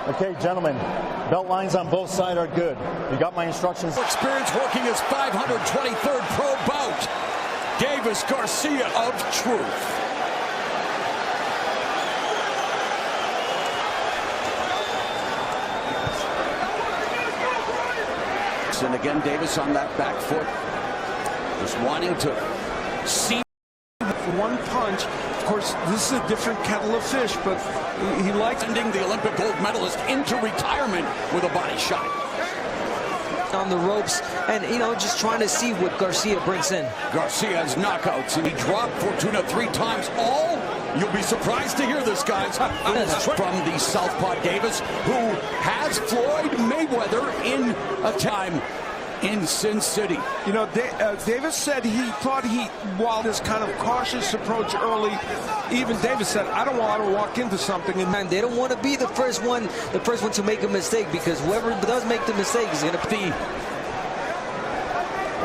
Okay, gentlemen, belt lines on both sides are good. You got my instructions. Experience working his 523rd pro bout. Davis Garcia of Truth. And again, Davis on that back foot, just wanting to see one punch. Of course, this is a different kettle of fish, but he likes sending the Olympic gold medalist into retirement with a body shot. On the ropes, and just trying to see what Garcia brings in. Garcia's knockouts, and he dropped Fortuna 3 times. All, you'll be surprised to hear this, guys, from the Southpaw Davis, who has Floyd Mayweather in a time in Sin City. Davis said he thought while this kind of cautious approach early, even Davis said, I don't want to walk into something. And they don't want to be the first one to make a mistake, because whoever does make the mistake is going to be.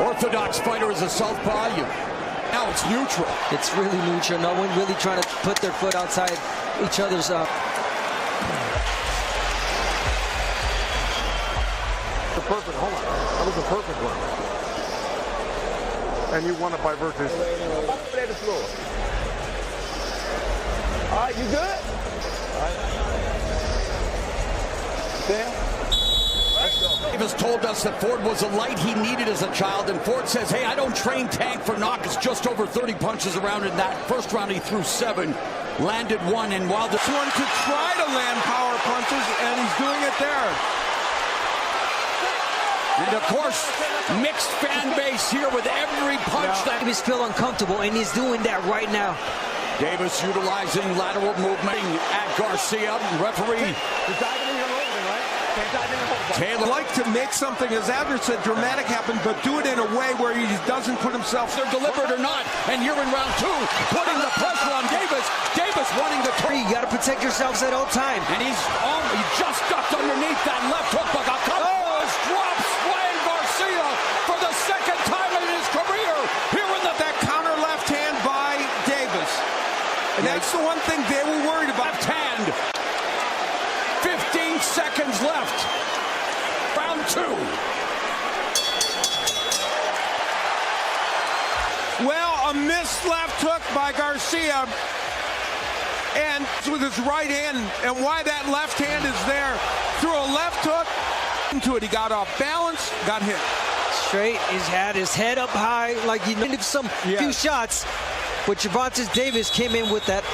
Orthodox fighter is a southpaw. Now it's neutral. It's really neutral. No one really trying to put their foot outside each other's Perfect. Hold on. That was a perfect one. And you won it by virtue. All right, you good? All right. Davis told us that Ford was a light he needed as a child, and Ford says, hey, I don't train Tank for knockouts. Just over 30 punches around in that first round. He threw 7, landed 1, and while this one could try to land power punches, and he's doing it there. And of course, mixed fan base here with every punch that Davis feel uncomfortable, and he's doing that right now. Davis utilizing lateral movement at Garcia. Referee Taylor like to make something, as Adler said, dramatic happen, but do it in a way where he doesn't put himself. They're deliberate or not, and you're in round 2, putting the pressure on Davis. Davis wanting to. You got to protect yourselves at all time. And he just ducked underneath that left hook, but got caught. Drops Ryan Garcia for the 2nd time in his career. Here in that counter left hand by Davis. And that's the one thing they were worried about. Left hand. 15 seconds left. Round 2. Well, a missed left hook by Garcia. And with his right hand, and why that left hand is there. Threw a left hook into it. He got off balance, got hit. Straight, he's had his head up high, like he needed few shots. But Gervonta Davis came in with that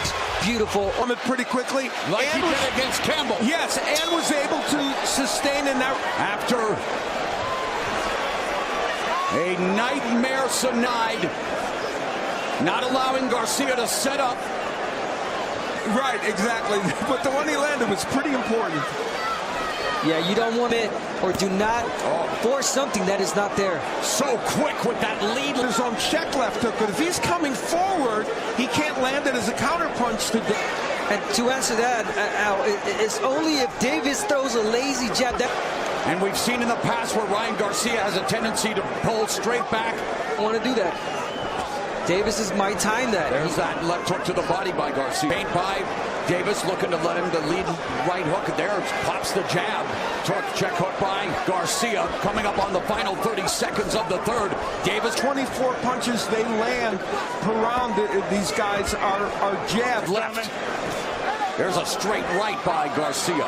beautiful pretty quickly. Like he did against Campbell. Yes, and was able to sustain in that. After a nightmare Sinide, not allowing Garcia to set up. Right, exactly. But the one he landed was pretty important. Yeah, you don't want it, or do not force something that is not there. So quick with that lead. His own check left hook, but if he's coming forward, he can't land it as a counter punch to. And to answer that, Al, it's only if Davis throws a lazy jab. And we've seen in the past where Ryan Garcia has a tendency to pull straight back. I want to do that. Davis is my time that. There's that left hook to the body by Garcia. Paint by Davis, looking to let him the lead right hook. There pops the jab. Check hook by Garcia. Coming up on the final 30 seconds of the 3rd. Davis. 24 punches they land per round. These guys are jabbed. Left. There's a straight right by Garcia.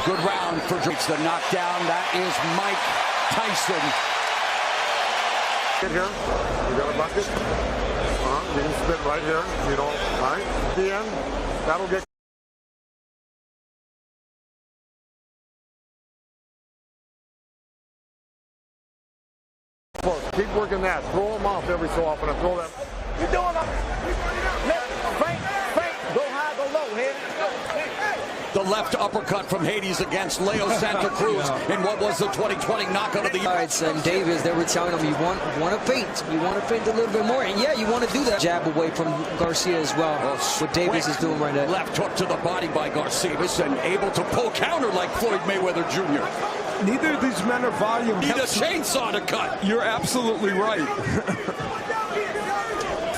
Good round for Drakes. The knockdown. That is Mike Tyson. Get here. You got a bucket. You can spit right here. You know, right? At the end, that'll get. Keep working that. Throw them off every so often and throw that. You doing it? Feint. Go high, go low, head. The left uppercut from Hades against Leo Santa Cruz in what was the 2020 knockout of the year. All right, son, Davis, they were telling him you want to feint. You want to feint a little bit more. And yeah, you want to do that. Jab away from Garcia as well. What Davis is doing right now. Left hook to the body by Garcia and able to pull counter like Floyd Mayweather Jr. Neither of these men are volume. Need a chainsaw to cut. You're absolutely right.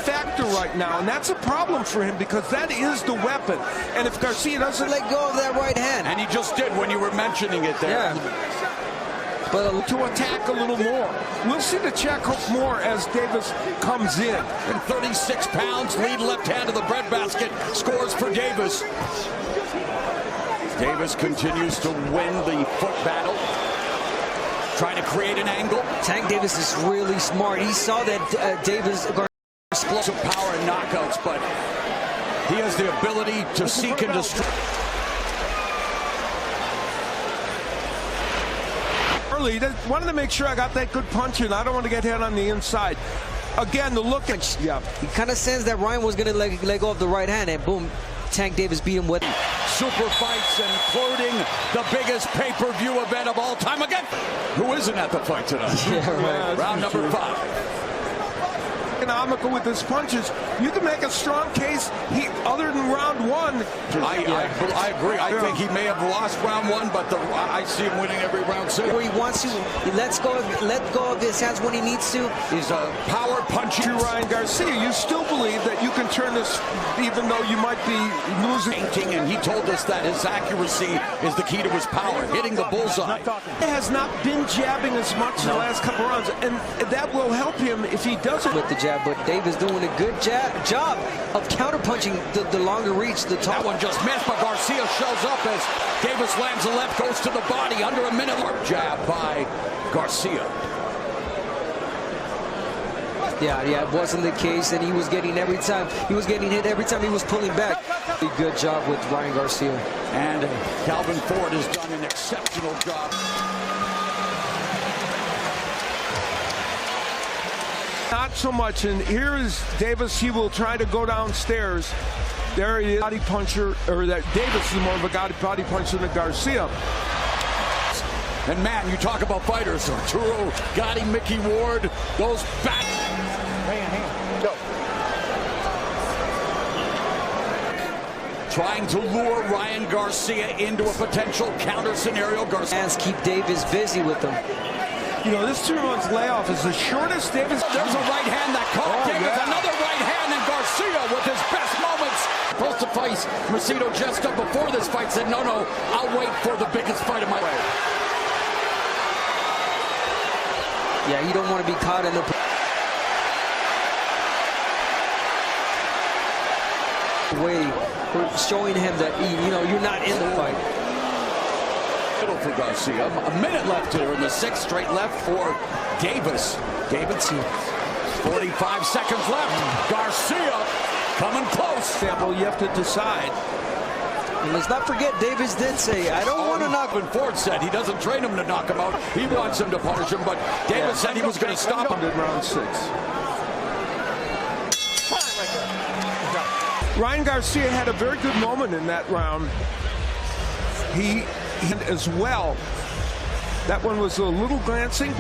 Factor right. right now, and that's a problem for him because that is the weapon. And if Garcia doesn't Let go of that right hand. And he just did when you were mentioning it there. Yeah. But to attack a little more. We'll see the check hook more as Davis comes in. And 36 pounds, lead left hand to the breadbasket, scores for Davis. Davis continues to win the foot battle, trying to create an angle. Tank Davis is really smart. He saw that Davis Explosive power and knockouts, but he has the ability to seek and destroy. Early, wanted to make sure I got that good punch in. I don't want to get hit on the inside. Again, the look at He kind of sensed that Ryan was going to let go of the right hand, and boom, Tank Davis beat him with it. Super fights, including the biggest pay-per-view event of all time. Again, who isn't at the fight tonight? Yeah, right. Round number 5. Economical with his punches. You can make a strong case. Other than round 1. I agree. I think he may have lost round 1, but I see him winning every round 6. Where he wants to, he let go of his hands when he needs to. He's a power puncher. To Ryan Garcia, you still believe that you can turn this, even though you might be losing. And he told us that his accuracy is the key to his power, hitting the bullseye. He has not been jabbing as much in the last couple rounds, and that will help him if he doesn't. With the jab, but Davis doing a good job of counterpunching the longer reach, the top. That one just missed, but Garcia shows up as Davis lands the left, goes to the body, under a minute. Jab by Garcia. Yeah, it wasn't the case, and he was getting hit every time he was pulling back. Good job with Ryan Garcia. And Calvin Ford has done an exceptional job. Not so much, and here is Davis. He will try to go downstairs. There he is, body puncher, or that Davis is more of a body puncher than Garcia. And man, you talk about fighters, Arturo, Gotti, Mickey Ward, those back. Hand. Go. Trying to lure Ryan Garcia into a potential counter scenario. Fans keep Davis busy with them. You know, this 2 rounds layoff is the shortest Davis. There's a right hand that caught Davis. Yeah. Another right hand, and Garcia with his best moments. Supposed to face Macedo Gesta before this fight, said, no, I'll wait for the biggest fight of my life. Yeah, you don't want to be caught in the way, showing him that you're not in the fight. For Garcia, a minute left here in the 6th, straight left for Davis. 45 seconds left. Garcia coming close. Well, you have to decide. And let's not forget, Davis did say, I don't want to knock him. Ford said he doesn't train him to knock him out. He wants him to punish him, but Davis said he was going to stop him. In round 6. Ryan Garcia had a very good moment in that round. He as well. That one was a little glancing,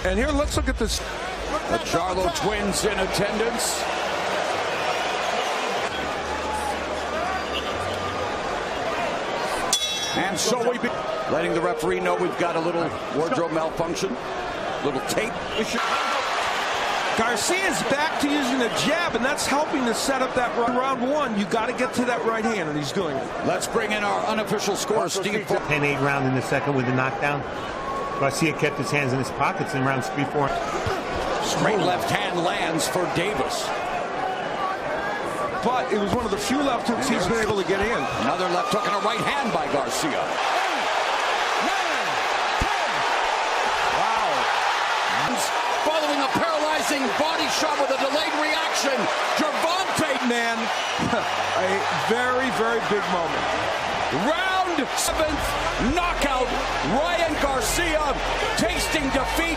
and here, let's look at this. The Charlo twins in attendance. And so we be letting the referee know we've got a little wardrobe malfunction, little tape issue. Garcia's back to using a jab, and that's helping to set up that round 1. You got to get to that right hand, and he's doing it. Let's bring in our unofficial score, Steve. 10-8 round in the 2nd with the knockdown. Garcia kept his hands in his pockets in rounds 3-4. Straight left hand lands for Davis. But it was one of the few left hooks he's been able to get in. Another left hook and a right hand by Garcia. Following a paralyzing body shot with a delayed reaction, Gervonta, man, a very, very big moment. Round 7th, knockout. Ryan Garcia tasting defeat.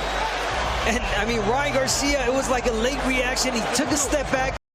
And I mean, Ryan Garcia, it was like a late reaction. He took a step back.